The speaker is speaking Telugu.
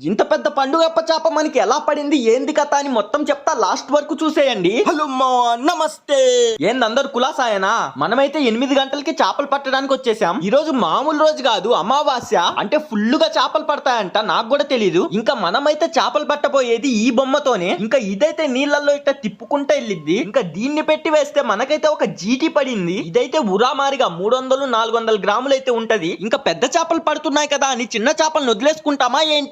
ఇంత పెద్ద పండుగప్ప చేప మనకి ఎలా పడింది ఏంది కథ అని మొత్తం చెప్తా లాస్ట్ వరకు చూసేయండి. హలో నమస్తే. ఏందందరు కులాసాయనా? మనమైతే 8 గంటలకి చేపలు పట్టడానికి వచ్చేసాం. ఈ రోజు మామూలు రోజు కాదు, అమావాస్య. అంటే ఫుల్ గా చేపలు పడతాయంట, నాకు కూడా తెలీదు. ఇంకా మనమైతే చేపలు పట్టబోయేది ఈ బొమ్మతోనే. ఇంకా ఇదైతే నీళ్ళల్లో ఇట్లా తిప్పుకుంటే వెళ్ళిద్ది. ఇంకా దీన్ని పెట్టి వేస్తే మనకైతే ఒక జీటీ పడింది. ఇదైతే ఉరామారిగా 300-400 గ్రాములు అయితే ఉంటది. ఇంకా పెద్ద చేపలు పడుతున్నాయి కదా అని చిన్న చేపలను వదిలేసుకుంటామా ఏంటి?